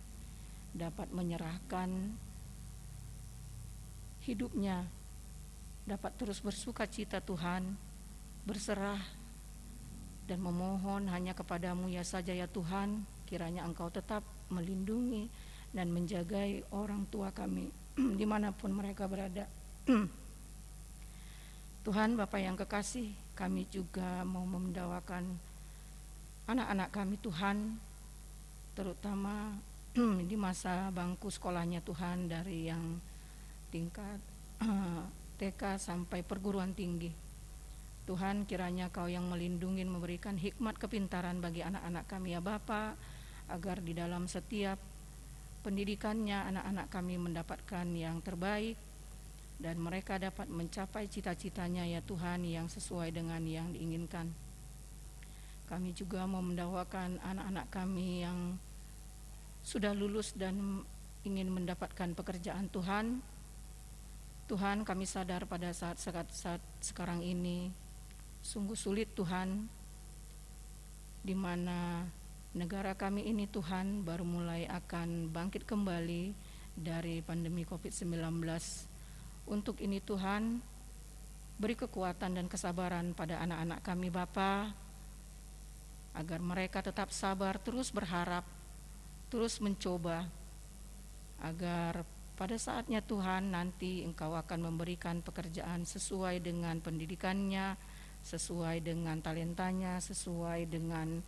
dapat menyerahkan hidupnya, dapat terus bersuka cita Tuhan, berserah dan memohon hanya kepadamu ya saja ya Tuhan. Kiranya Engkau tetap melindungi dan menjagai orang tua kami dimanapun mereka berada. Tuhan Bapa yang kekasih, kami juga mau mendoakan anak-anak kami Tuhan, terutama di masa bangku sekolahnya Tuhan, dari yang tingkat TK sampai perguruan tinggi. Tuhan, kiranya Kau yang melindungi, memberikan hikmat kepintaran bagi anak-anak kami ya Bapa, agar di dalam setiap pendidikannya anak-anak kami mendapatkan yang terbaik dan mereka dapat mencapai cita-citanya ya Tuhan yang sesuai dengan yang diinginkan. Kami juga mau mendoakan anak-anak kami yang sudah lulus dan ingin mendapatkan pekerjaan Tuhan. Tuhan, kami sadar pada saat sekarang ini sungguh sulit Tuhan, di mana negara kami ini Tuhan baru mulai akan bangkit kembali dari pandemi COVID-19. Untuk ini Tuhan, beri kekuatan dan kesabaran pada anak-anak kami Bapa, agar mereka tetap sabar, terus berharap, terus mencoba, agar pada saatnya Tuhan nanti Engkau akan memberikan pekerjaan sesuai dengan pendidikannya, sesuai dengan talentanya, sesuai dengan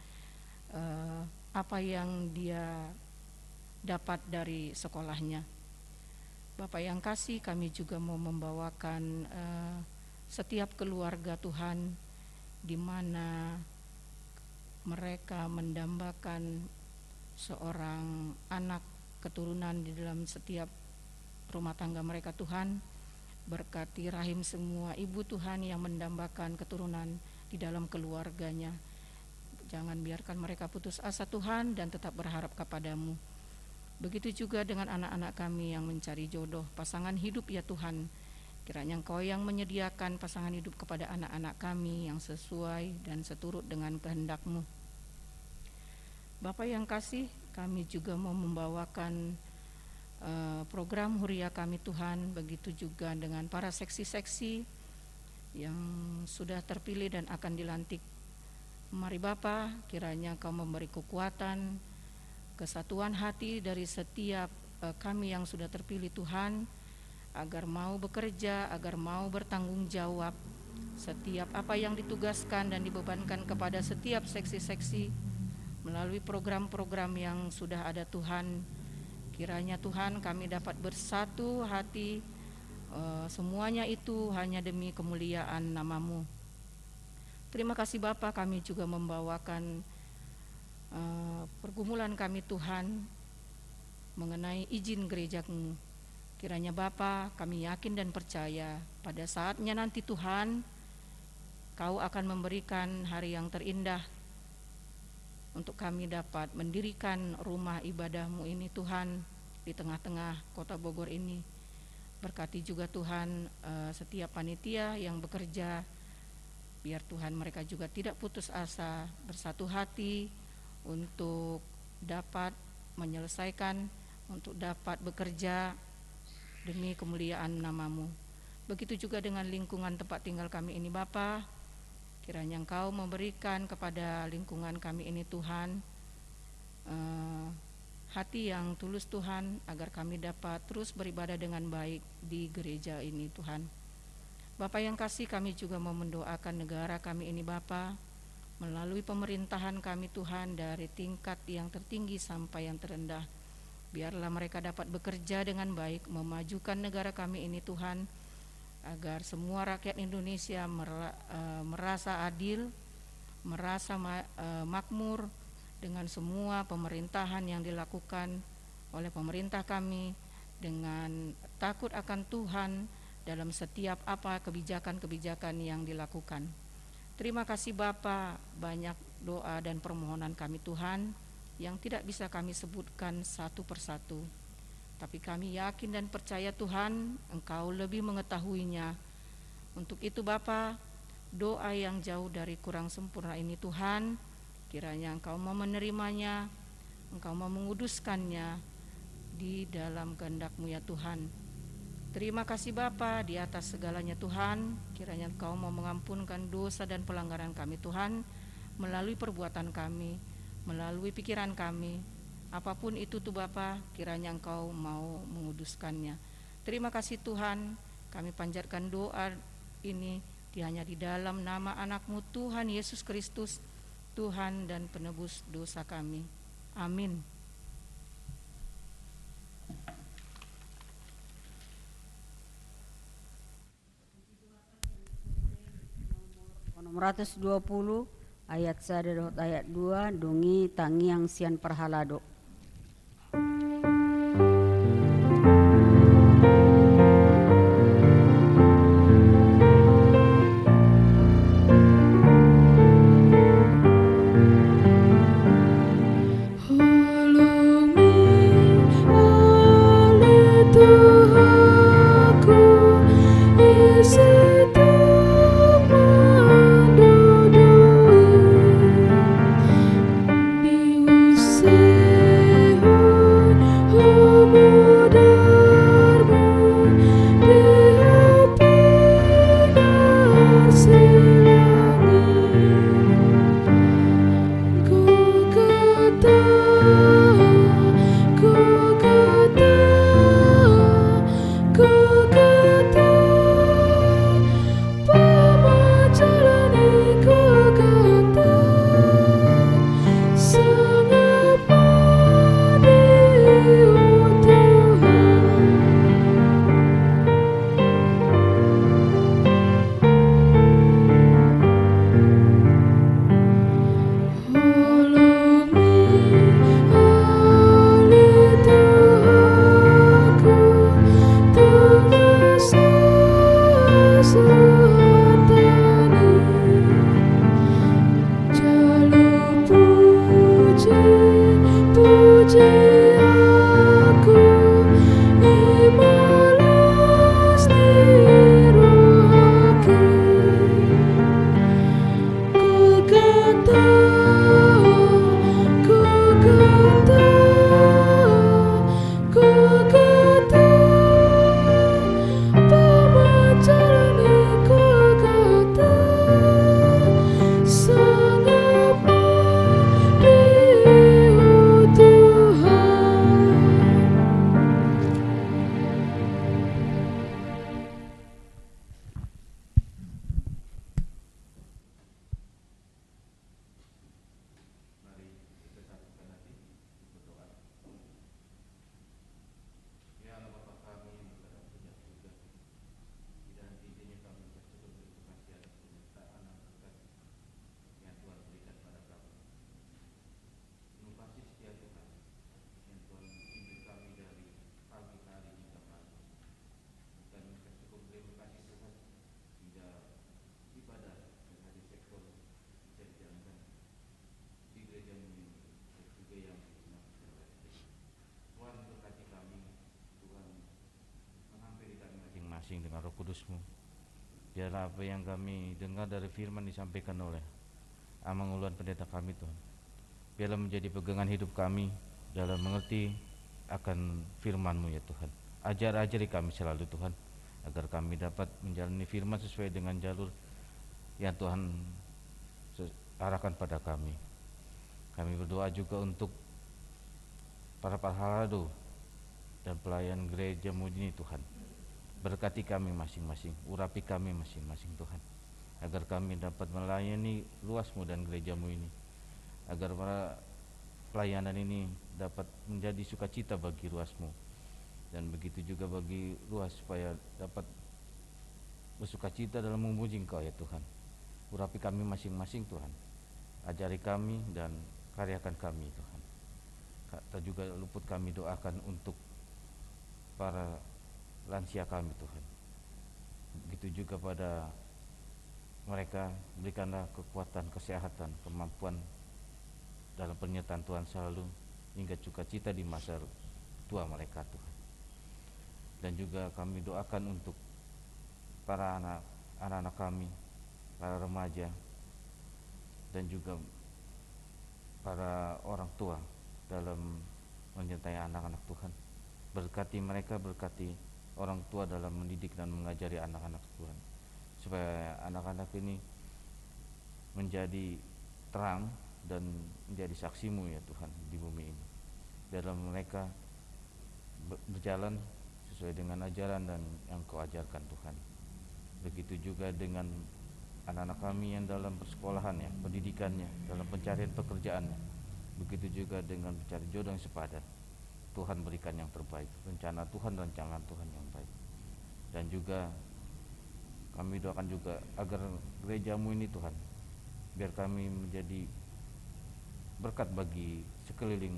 apa yang dia dapat dari sekolahnya. Bapak yang kasih, kami juga mau membawakan setiap keluarga Tuhan, di mana mereka mendambakan seorang anak keturunan di dalam setiap rumah tangga mereka Tuhan. Berkati rahim semua ibu Tuhan yang mendambakan keturunan di dalam keluarganya. Jangan biarkan mereka putus asa Tuhan dan tetap berharap kepadamu. Begitu juga dengan anak-anak kami yang mencari jodoh, pasangan hidup ya Tuhan. Kiranya Engkau yang menyediakan pasangan hidup kepada anak-anak kami yang sesuai dan seturut dengan kehendak-Mu. Bapak yang kasih, kami juga mau membawakan program Huria kami Tuhan, begitu juga dengan para seksi-seksi yang sudah terpilih dan akan dilantik. Mari Bapa, kiranya Engkau memberi kekuatan, kesatuan hati dari setiap kami yang sudah terpilih Tuhan, agar mau bekerja, agar mau bertanggung jawab setiap apa yang ditugaskan dan dibebankan kepada setiap seksi-seksi melalui program-program yang sudah ada Tuhan. Kiranya Tuhan kami dapat bersatu hati, semuanya itu hanya demi kemuliaan nama-Mu. Terima kasih Bapa, kami juga membawakan pergumulan kami Tuhan mengenai izin gereja-Mu. Kiranya Bapa, kami yakin dan percaya pada saatnya nanti Tuhan, Kau akan memberikan hari yang terindah untuk kami dapat mendirikan rumah ibadah-Mu ini Tuhan di tengah-tengah kota Bogor ini. Berkati juga Tuhan setiap panitia yang bekerja, biar Tuhan mereka juga tidak putus asa, bersatu hati untuk dapat menyelesaikan, untuk dapat bekerja demi kemuliaan nama-Mu. Begitu juga dengan lingkungan tempat tinggal kami ini Bapa. Kiranya Engkau memberikan kepada lingkungan kami ini Tuhan hati yang tulus Tuhan, agar kami dapat terus beribadah dengan baik di gereja ini Tuhan. Bapa yang kasih, kami juga mau mendoakan negara kami ini Bapa, melalui pemerintahan kami Tuhan, dari tingkat yang tertinggi sampai yang terendah. Biarlah mereka dapat bekerja dengan baik, memajukan negara kami ini Tuhan, agar semua rakyat Indonesia merasa adil, merasa makmur dengan semua pemerintahan yang dilakukan oleh pemerintah kami, dengan takut akan Tuhan dalam setiap apa kebijakan-kebijakan yang dilakukan. Terima kasih Bapa, banyak doa dan permohonan kami Tuhan yang tidak bisa kami sebutkan satu persatu. Tapi kami yakin dan percaya Tuhan, Engkau lebih mengetahuinya. Untuk itu Bapa, doa yang jauh dari kurang sempurna ini Tuhan, kiranya Engkau mau menerimanya, Engkau mau menguduskannya di dalam kehendak-Mu ya Tuhan. Terima kasih Bapa, di atas segalanya Tuhan, kiranya Engkau mau mengampunkan dosa dan pelanggaran kami Tuhan, melalui perbuatan kami, melalui pikiran kami, apapun itu tuh Bapa, kiranya Engkau mau menguduskannya. Terima kasih Tuhan, kami panjatkan doa ini hanya di dalam nama anak-Mu Tuhan Yesus Kristus, Tuhan dan penebus dosa kami. Amin. Nomor 120 ayat 1 ayat 2 dongi tangiang sian perhalado. Say masing-masing dengan Roh Kudus-Mu. Biarlah apa yang kami dengar dari firman disampaikan oleh Amang Uluan Pendeta kami Tuhan, biarlah menjadi pegangan hidup kami dalam mengerti akan firman-Mu ya Tuhan. Ajari kami selalu Tuhan, agar kami dapat menjalani firman sesuai dengan jalur yang Tuhan arahkan pada kami. Kami berdoa juga untuk para parhalado dan pelayan gereja-Mu ini Tuhan. Berkati kami masing-masing, urapi kami masing-masing Tuhan, agar kami dapat melayani luas-Mu dan gereja-Mu ini, agar para pelayanan ini dapat menjadi sukacita bagi luas-Mu, dan begitu juga bagi luas supaya dapat bersukacita dalam memuji Engkau ya Tuhan. Urapi kami masing-masing Tuhan, ajari kami dan karyakan kami Tuhan. Kata juga luput kami doakan untuk para lansia kami Tuhan. Begitu juga pada mereka, berikanlah kekuatan, kesehatan, kemampuan dalam penyertaan Tuhan selalu, hingga sukacita di masa tua mereka Tuhan. Dan juga kami doakan untuk para anak-anak kami, para remaja, dan juga para orang tua dalam menyertai anak-anak Tuhan. Berkati mereka, berkati orang tua dalam mendidik dan mengajari anak-anak Tuhan, supaya anak-anak ini menjadi terang dan menjadi saksi-Mu ya Tuhan di bumi ini. Dalam mereka berjalan sesuai dengan ajaran dan yang Kau ajarkan Tuhan. Begitu juga dengan anak-anak kami yang dalam persekolahan ya, pendidikannya, dalam pencarian pekerjaannya. Begitu juga dengan mencari jodoh yang sepadan. Tuhan berikan yang terbaik, rencana Tuhan, rancangan Tuhan yang baik. Dan juga kami doakan juga agar gereja-Mu ini Tuhan, biar kami menjadi berkat bagi sekeliling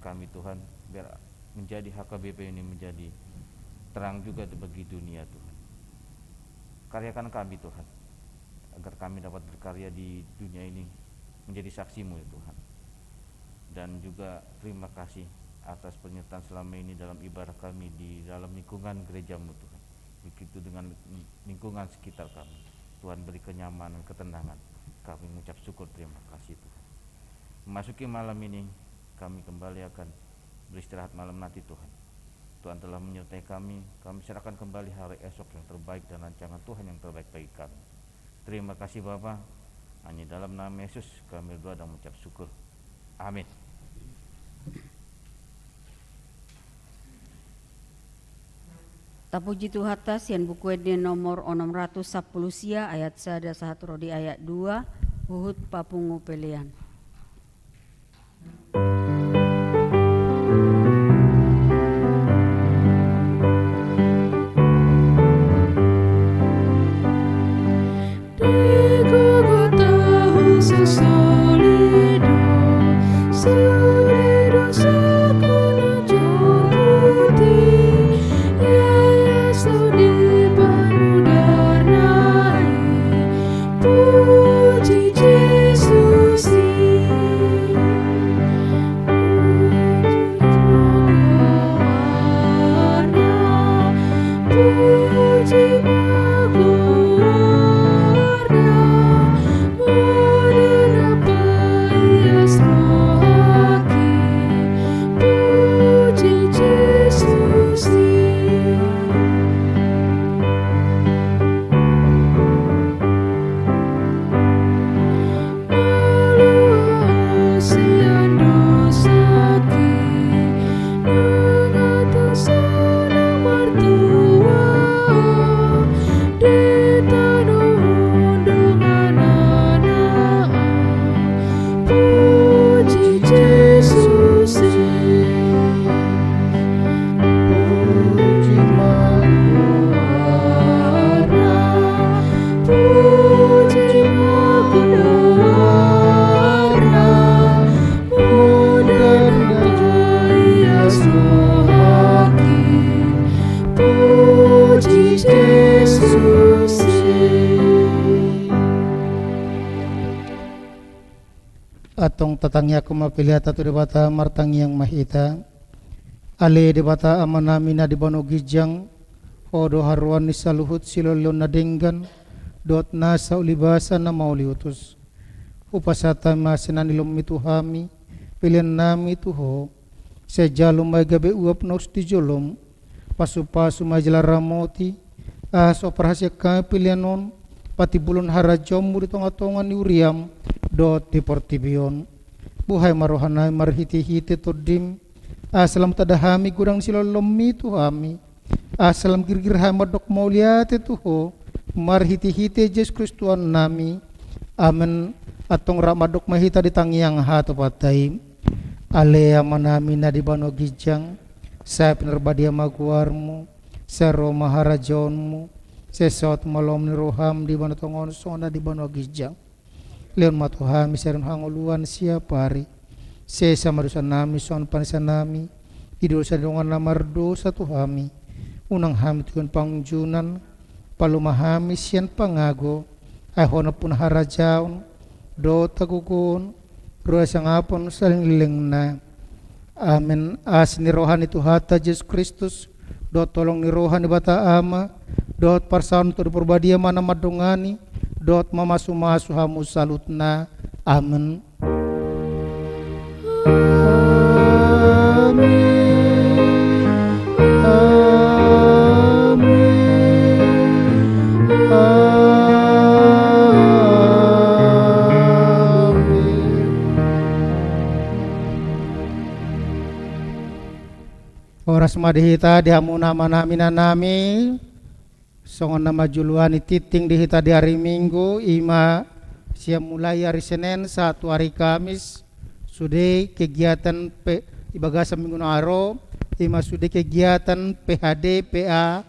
kami Tuhan, biar menjadi HKBP ini menjadi terang juga bagi dunia Tuhan. Karyakan kami Tuhan, agar kami dapat berkarya di dunia ini menjadi saksi-Mu ya Tuhan. Dan juga terima kasih atas penyertaan selama ini dalam ibadah kami di dalam lingkungan gereja-Mu Tuhan. Begitu dengan lingkungan sekitar kami, Tuhan beri kenyamanan, ketenangan. Kami mengucap syukur, terima kasih Tuhan. Memasuki malam ini, kami kembali akan beristirahat malam nanti Tuhan. Tuhan telah menyertai kami serahkan kembali hari esok yang terbaik dan rancangan Tuhan yang terbaik bagi kami. Terima kasih Bapa, hanya dalam nama Yesus kami berdoa dan mengucap syukur. Amin. Tapuji Tuhan sian buku edne nomor 610 sia ayat sada satu rodi ayat 2 Uhud papungu pelian. Atong tatangya kumapilya tatu debata martang yang mahita ale debata amanamina di bano gijang Odo haruan ni saluhut silolon na denggan dot nasa ulibasa na mauliutus. Upasata masinan ilom mituhami pilihan nami tuho sejalum may gabi uap nos di jolom pasu-pasu majalah ramoti aso perhasia kami pilihanon pati bulun harajom di tonga-tonga ni uriam dot di portibion buhay marohanay marhiti-hiti todim asalam tadahami gurang silolom mituhami asalam girgir hamadok mauliate tuho marhiti-hiti Yesus Kristuan nami amen atong ramadok mahita di tangiang hato patay alea manami na di bano gijang sa penerbadia maguarmu sa Roma harajonmu sa sot malom ni roham di bano tongon sona di bano gijang leon matuhami sa rin hanguluan siya pari sa madusan nami son panisan nami tidur sa dungan na mardo sa tuhami unang hamit yun pangjunan palumahami siyan pangago ay honap pun harajaon do tagukun roa sang apon saling liling na amen as ni rohan itu hata Yesus Kristus do tolong ni rohan ni bata ama dot parsaun tu perbadia mana madungani dot mamasu-masu hamu salutna amen Oras madihita dihamu nama namina nami songon nama juluani titing dihita di hari Minggu ima siap mulai hari Senin satu hari Kamis sudah kegiatan ibagasa minggu aro ima sudah kegiatan PHD PA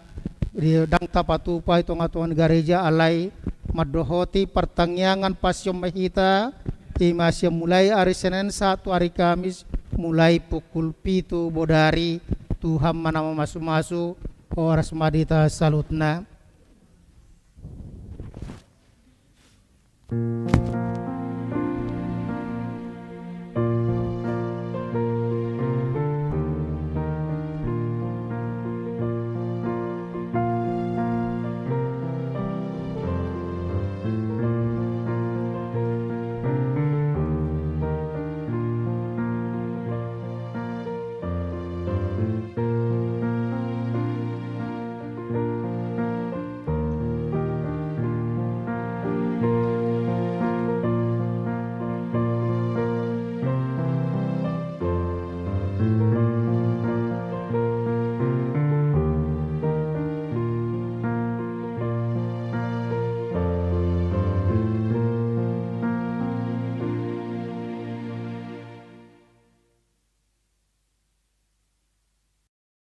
di dang tapatupa itu ngatuan gereja alai madohoti pertangyangan pasyom mahita ima siap mulai hari Senin satu hari Kamis mulai pukul 7 bodari Tuhan mana masu-masu oras madita salutna.